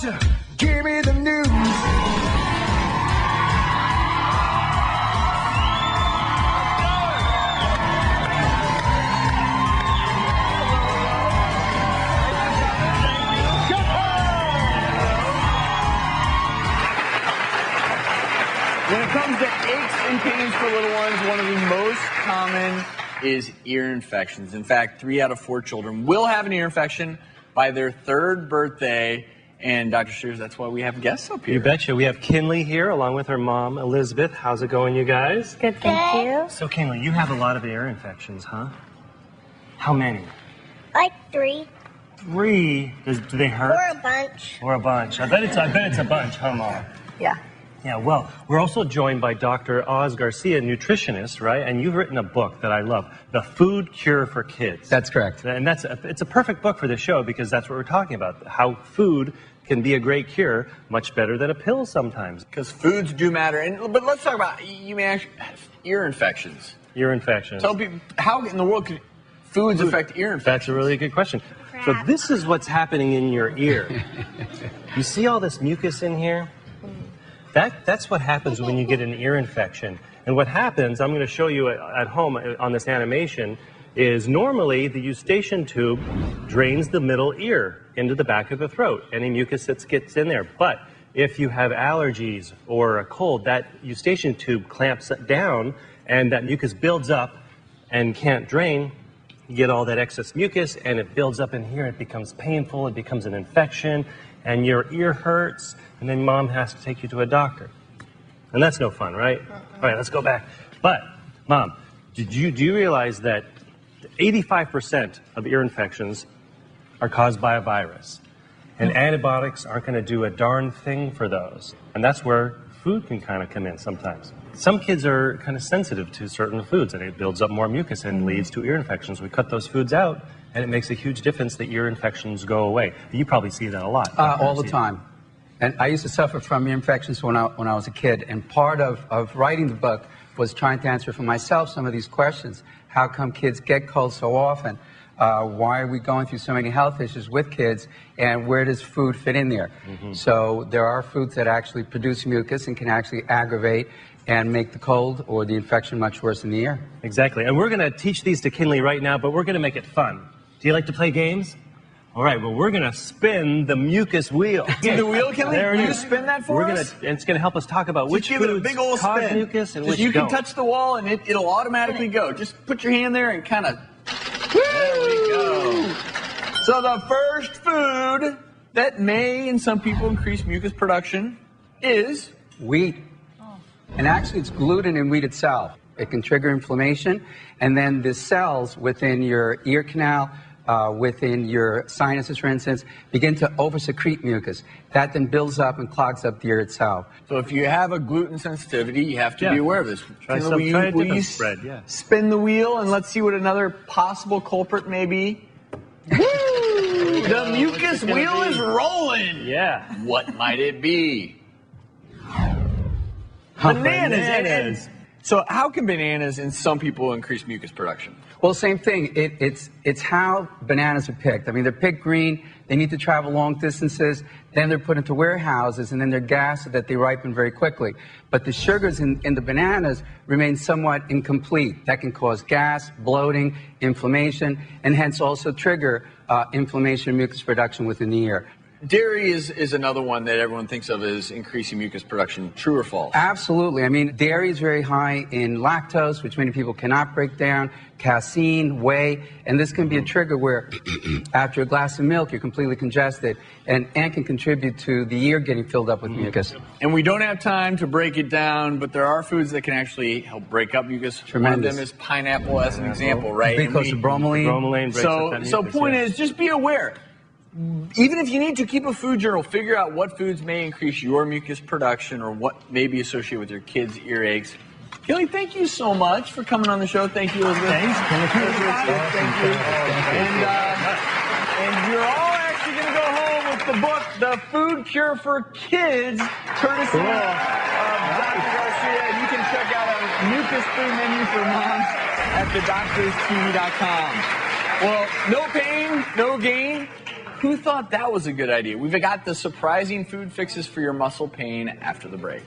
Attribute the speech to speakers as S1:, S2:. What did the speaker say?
S1: doctor, give me the news.
S2: When it comes to aches and pains for little ones, one of the most common is ear infections. In fact, 3 out of 4 children will have an ear infection by their 3rd birthday. And Dr. Shears, that's why we have guests up here.
S3: You betcha. We have Kinley here along with her mom, Elizabeth. How's it going, you guys?
S4: Good, thank you.
S3: So, Kinley, you have a lot of ear infections, huh? How many?
S4: Like 3.
S3: 3? Do they hurt?
S4: Or a bunch.
S3: Or a bunch. I bet it's a bunch, huh, Mom?
S4: Yeah.
S3: Yeah, well, we're also joined by Dr. Oz Garcia, nutritionist, right? And you've written a book that I love, The Food Cure for Kids.
S5: That's correct.
S3: And it's a perfect book for this show because that's what we're talking about, how food can be a great cure, much better than a pill sometimes.
S2: Because foods do matter. But let's talk about, you may actually have ear infections.
S3: Ear infections.
S2: Tell people, how in the world could foods affect ear infections?
S3: That's a really good question. So this is what's happening in your ear. You see all this mucus in here? That's what happens when you get an ear infection. And what happens, I'm going to show you at home on this animation, is normally the eustachian tube drains the middle ear into the back of the throat. Any mucus that gets in there. But if you have allergies or a cold, that eustachian tube clamps down and that mucus builds up and can't drain. You get all that excess mucus and it builds up in here. It becomes painful. It becomes an infection and your ear hurts. And then mom has to take you to a doctor. And that's no fun, right? All right, let's go back. But, Mom, do you realize that 85% of ear infections are caused by a virus? And antibiotics aren't going to do a darn thing for those. And that's where food can kind of come in sometimes. Some kids are kind of sensitive to certain foods, and it builds up more mucus and leads to ear infections. We cut those foods out, and it makes a huge difference that ear infections go away. You probably see that a lot.
S5: All the time. And I used to suffer from ear infections when I was a kid. And part of writing the book was trying to answer for myself some of these questions. How come kids get colds so often? Why are we going through so many health issues with kids? And where does food fit in there? So there are foods that actually produce mucus and can actually aggravate and make the cold or the infection much worse in the ear.
S3: Exactly. And we're going to teach these to Kinley right now, but we're going to make it fun. Do you like to play games? All right, well, we're going to spin the mucus wheel.
S2: Do the wheel, Kinley?
S3: There it
S2: Will you
S3: is.
S2: spin that for us?
S3: And it's going to help us talk about which
S2: give it a
S3: foods
S2: big old
S3: cause
S2: spin.
S3: mucus and
S2: Just
S3: which
S2: you
S3: don't.
S2: can touch the wall and it'll automatically go. Just put your hand there and kind of... There we go. So the first food that may, in some people, increase mucus production is...
S5: Wheat. And actually, it's gluten in wheat itself. It can trigger inflammation, and then the cells within your ear canal, within your sinuses, for instance, begin to oversecrete mucus. That then builds up and clogs up the ear itself.
S2: So if you have a gluten sensitivity, you have to be aware of this.
S3: Try
S2: Will
S3: a
S2: you
S3: different spread, yeah.
S2: spin the wheel and let's see what another possible culprit may be? Woo! The mucus wheel is rolling.
S3: Yeah.
S2: What might it be? Bananas. So how can bananas in some people increase mucus production?
S5: Well, same thing. It's how bananas are picked. I mean, they're picked green. They need to travel long distances. Then they're put into warehouses, and then they're gassed so that they ripen very quickly. But the sugars in the bananas remain somewhat incomplete. That can cause gas, bloating, inflammation, and hence also trigger inflammation and mucus production within the ear.
S2: Dairy is another one that everyone thinks of as increasing mucus production. True or false?
S5: Absolutely. I mean, dairy is very high in lactose, which many people cannot break down, casein, whey, and this can be a trigger where after a glass of milk, you're completely congested and can contribute to the ear getting filled up with mucus.
S2: And we don't have time to break it down, but there are foods that can actually help break up mucus.
S5: Tremendous.
S2: One of them is pineapple as an example, right?
S5: Because of bromelain.
S3: Bromelain breaks up that mucus,
S2: So point is, just be aware. Even if you need to keep a food journal, figure out what foods may increase your mucus production or what may be associated with your kids' earaches. Kelly, thank you so much for coming on the show. Thank you, Elizabeth.
S3: Thanks.
S2: Thank you. And you're all actually going to go home with the book, The Food Cure for Kids, courtesy of Dr. Garcia. You can check out a mucus-free menu for moms at thedoctorstv.com. Well, no pain, no gain. Who thought that was a good idea? We've got the surprising food fixes for your muscle pain after the break.